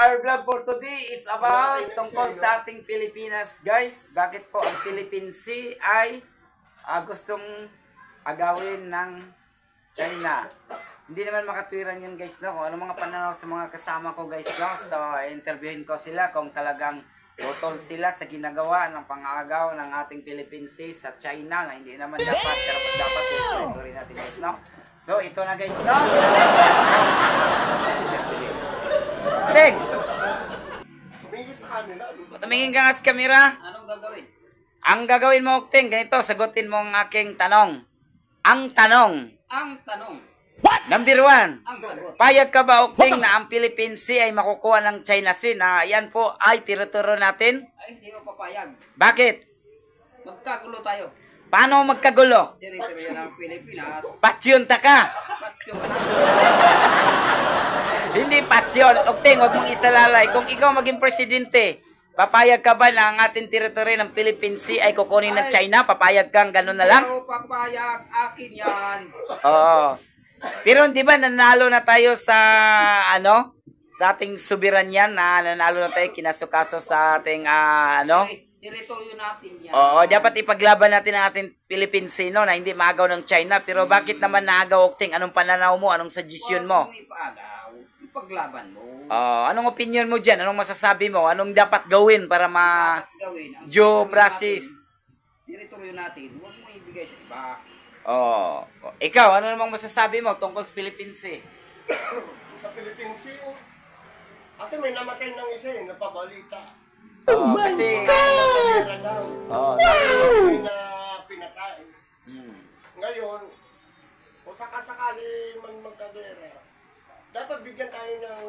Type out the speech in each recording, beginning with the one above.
Our vlog for today is about tungkol sa ating Pilipinas, guys. Bakit po ang Philippine Sea ay gustong agawin ng China? Hindi naman makatwiran yun, guys, no? Kung ano mga pananaw sa mga kasama ko, guys, no? So, interviewin ko sila kung talagang totoo sila sa ginagawa ng pang-aagaw ng ating Philippine Sea sa China na hindi naman dapat, dapat ito rin natin, guys, no? So, ito na, guys, no? Ting! Tumingin ka nga sa camera. Anong gagawin? Ang gagawin mo, Ting, ganito, sagutin mo ang aking tanong. Ang tanong. Ang tanong. Number 1. Ang sagot. Payag ka ba, Ting, na ang Philippine Sea ay makukuha ng China Sea na yan po ay tiruturo natin? Ay, hindi ko papayag. Bakit? Magkagulo tayo. Paano magkagulo? Teritoryo ng Pilipinas. Patsyon ta ka. Patsyo. Hindi patsyon. Ting, wag mong isalalay. Kung ikaw maging presidente, papayag ka ba na ang ating teritoryo ng Philippine Sea ay kukunin ng China? Papayag kang ganun na lang? Pero papayag, akin yan. Oo. Pero di ba nanalo na tayo sa sa ating soberanya na nanalo na tayo kinasukaso sa ating Teritoryo natin yan. Oo, dapat ipaglaban natin ang ating Philippine Sea no, na hindi maagaw ng China. Pero bakit naman naagaw, Ting? Anong pananaw mo? Anong suggestion mo? Huwag mong ipaagaw. Ipaglaban mo. Anong opinion mo dyan? Anong masasabi mo? Anong dapat gawin para Dapat gawin. Ang due process? teritoryo natin, huwag mo ibigay sa iba. Ikaw, ano namang masasabi mo tungkol sa Philippine Sea? Sa Philippine Sea, kasi may namatay ng isa napabalita. Kasi May na pinatay. Ngayon, kung sakasakali man magkagera, dapat bigyan tayo ng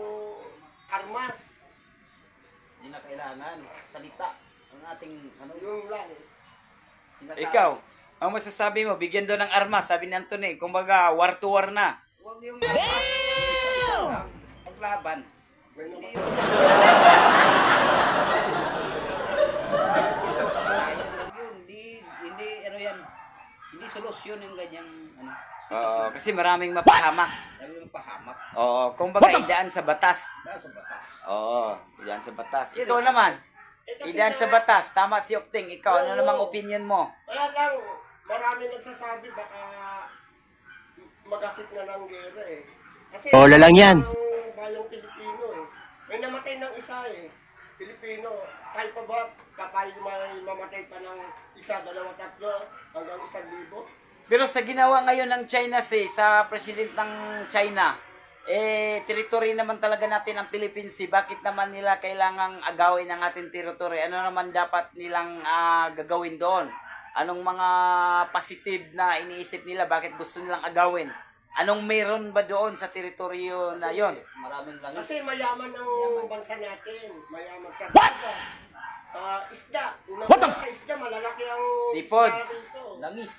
armas. Hindi na kailangan. Salita. Ang ating, Yung lang. sinasabi. ikaw, ang masasabi mo, bigyan doon ng armas, sabi ni Anthony, kumbaga war to war na. Huwag yung armas. Salita lang. Paglaban. May Hindi namatay. Hindi solusyon yung ganyang Kasi maraming mapahamak. Dahil yung pahamak Kumbaga idaan sa batas. dahil sa batas. Idaan sa batas. Ikaw naman, idaan sa batas. Tama si Okting, ikaw, ano namang opinion mo? Kaya lang, marami nagsasabi baka magasik na ng gera eh. Kasi Bola lang yan. Ang bayang Pilipino eh. May namatay ng isa eh. Pilipino. Kahit pa ba, papayag may mamatay pa ng isa, dalawa, tatlo, hanggang 1,000? Pero sa ginawa ngayon ng China Sea, sa president ng China, territory naman talaga natin ang Philippine Sea. Bakit naman nila kailangang agawin ang ating territory? Ano naman dapat nilang gagawin doon? Anong mga positive na iniisip nila? Bakit gusto nilang agawin? Anong meron ba doon sa teritoryo na yon? Maraming langis. Kasi mayaman ang bansa natin. Mayaman sa dagat. Sa isda. Unang-una sa isda, malalaki ang Seafoods. isda rito. Langis.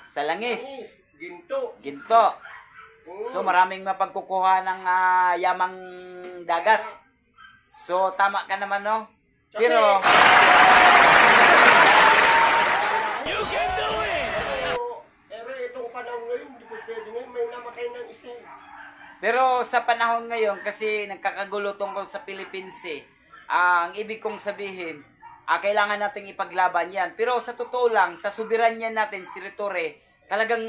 Sa langis, Langis, ginto. ginto. So maraming mapagkukuha ng yamang dagat. So tama ka naman, no? Pero Pero itong panahon ngayon, hindi ko pwede ngayon, may namatay ng isa. Pero sa panahon ngayon, kasi nagkakagulo tungkol sa Philippine Sea, ang ibig kong sabihin, kailangan nating ipaglaban yan. Pero sa totoo lang, sa soberanya natin, si Ritore, talagang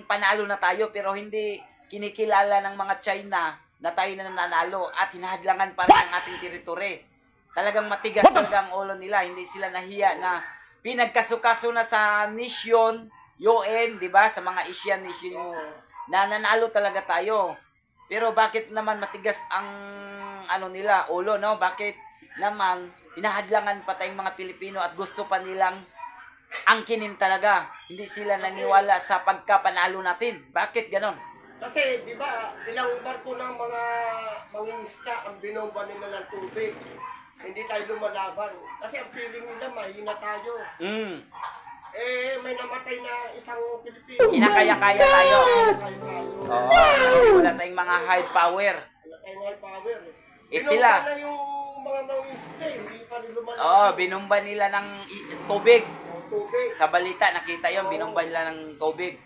panalo na tayo, pero hindi kinikilala ng mga China na tayo na nanalo at hinahadlangan pa rin ang ating teritoryo. Talagang matigas talaga ang ulo nila, hindi sila nahiya na pinagkasukaso na sa nation, UN, di ba? Sa mga Asian nation na nanalo talaga tayo. Pero bakit naman matigas ang nila, ulo, no? Bakit naman hinahadlangan pa tayong mga Pilipino at gusto pa nilang angkinin talaga. Hindi sila naniwala sa pagkapanalo natin. Bakit ganon? Kasi, di ba, ilang barko ng mga mangingisda ang binomba nila ng tubig. Hindi tayo lumalaban. Kasi ang feeling nila, mahina tayo. May namatay na isang Pilipino. Kinakaya-kaya tayo. Tayo. Kasi wala tayong mga high power. Wala tayong high power. Sila. Binomba na yung mga mangingisda, hindi pa rin lumalaban. Binomba nila ng tubig. Tubig. Sa balita, nakita yon, binomba nila ng tubig.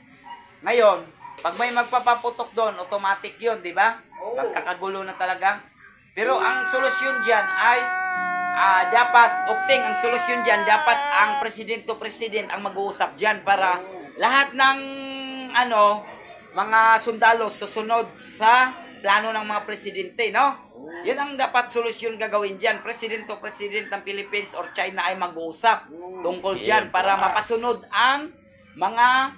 Ngayon, pag may magpapaputok doon, automatic yon, di ba? Oo. Magkakagulo na talaga. Pero ang solusyon dyan ay dapat, Okting, ang solusyon dyan, dapat ang president to president ang mag-uusap dyan para lahat ng mga sundalo susunod sa plano ng mga presidente, no? Yan ang dapat solusyon gagawin dyan. President to president ng Philippines or China ay mag-uusap tungkol dyan para mapasunod ang mga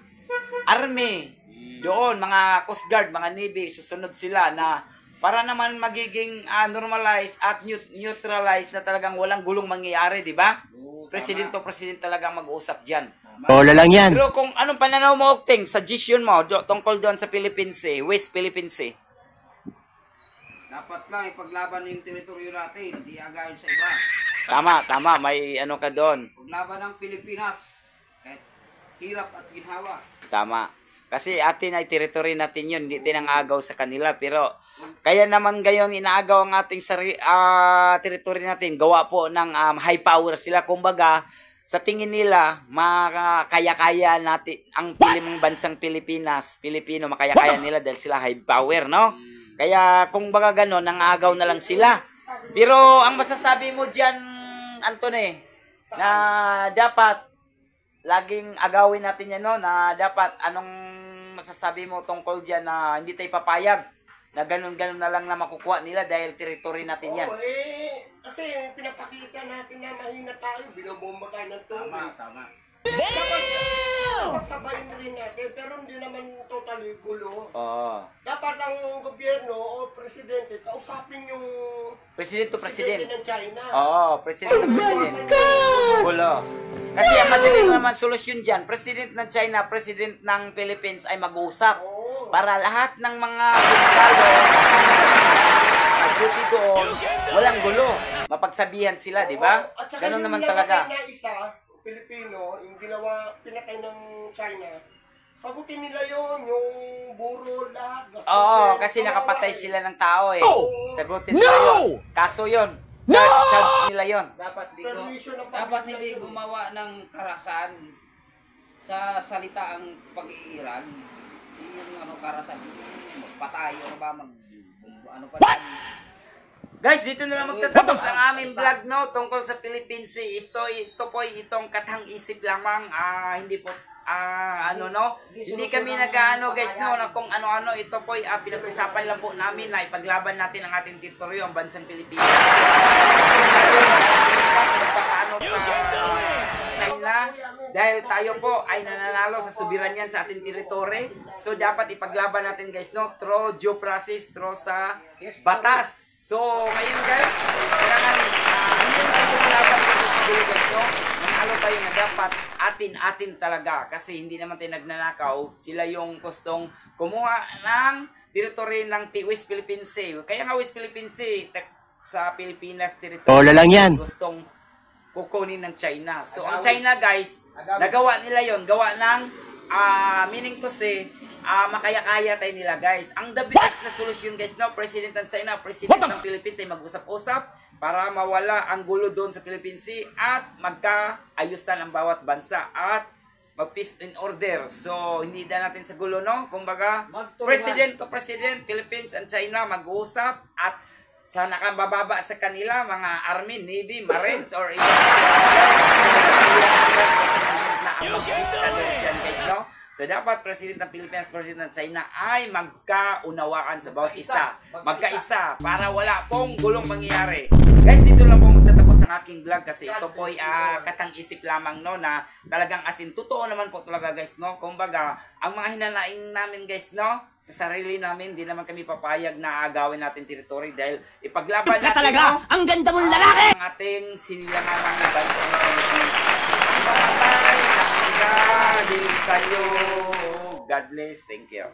army doon, mga Coast Guard, mga Navy, susunod sila na para naman magiging normalized at neutralized na talagang walang gulong mangyayari, di ba? President to president talagang mag-uusap dyan. Bola lang yan. Pero kung anong pananaw mo, Okting, suggestion mo tungkol doon sa Philippines Sea, West Philippine Sea? Dapat lang ipaglaban yung teritoryo natin, hindi agayon sa iba. Tama, may ano ka doon. Paglaban ng Pilipinas, kahit hirap at ginhawa. Tama. Kasi atin ay territory natin yun, hindi tinangagaw sa kanila. Pero kaya naman gayon inaagaw ang ating territory natin. Gawa po ng high power sila. Kumbaga, sa tingin nila, makakaya-kaya natin ang bansang Pilipinas, Pilipino, makaya-kaya nila dahil sila high power, no? Kaya kung baga gano'n, nangagaw na lang sila. Pero ang masasabi mo dyan, Antone, na dapat laging agawin natin yan, no? Na dapat anong masasabi mo tungkol dyan na hindi tayo papayag na ganun-ganun na lang na makukuha nila dahil territory natin yan. Kasi pinapakita natin na mahina tayo, binobomba tayo ng tubig. Tama. Dapat sabayin rin natin, pero hindi naman totally gulo. Dapat ang gobyerno o presidente, kausapin yung President to president. ng China. President to president. Gulo. Kasi ang madali naman solusyon dyan, president ng China, president ng Philippines ay mag-uusap para lahat ng mga sundalo duty doon, walang gulo. Mapagsabihan sila, di ba? Ganun naman talaga. Na isa, Pilipino, yung pinatay ng China, sagutin nila yon yung buro, lahat. Kasi nakapatay sila ng tao eh. Sagutin nila yun. Kaso yun. Charge nila yon. Dapat hindi gumawa ng karasan sa salita ang pag-iiral. Yung karasan, patay o ba Guys, dito na lang magtatapos ang aming vlog, no, tungkol sa Philippine Sea. Ito po itong katang isip lamang, hindi po hindi kami nag-ano guys, no, na kung ano-ano. Ito po pinag-usapan lang po namin na ipaglaban natin ang ating teritoryo, ang bansang Pilipinas. Paano sa China, dahil tayo po ay nananalo sa soberanyan sa ating teritoryo. So dapat ipaglaban natin guys, no, through due process, through sa batas. So ngayon guys, kailangan hindi naman tayo lumalaban sa gulo guys, no. Manalo tayo na dapat atin talaga kasi hindi naman tayo nagnanakaw. Sila yung gustong kumuha ng territory ng West Philippine Sea. Kaya nga West Philippine Sea sa Pilipinas territory. Bola lang yan. Gustong kukunin ng China. So ang China guys, nagawa nila yon, gawa ng meaning to say makaya-kaya tayo nila guys. Ang the best na solusyon guys, no, President ng China, President ng Philippines ay mag-usap-usap para mawala ang gulo doon sa Philippine Sea at magkaayusan ang bawat bansa at mag-peace in order. So hindi na natin sa gulo, no. Kumbaga, President to President, Philippines and China mag-uusap at sa nakabababa sa kanila mga Army, Navy, Marines or even na ang mag-dictator dyan guys, no. So dapat President ng Pilipinas, President ng China ay magkaunawaan sa bawat isa. Magkaisa para wala pong gulong mangyayari. Guys, dito lang po magtatapos ang aking vlog kasi ito po ay katang isip lamang, no, na talagang asin. Totoo naman po talaga guys, no. Kumbaga, ang mga hinanaing namin guys, no, sa sarili namin, di naman kami papayag na agawin natin territory dahil ipaglaban natin, no, ang ganda mong lalaki! Ang ating sinilangan ng bansang Pilipinas. Ang pamatay ng dahil sa'yo. God bless. Thank you.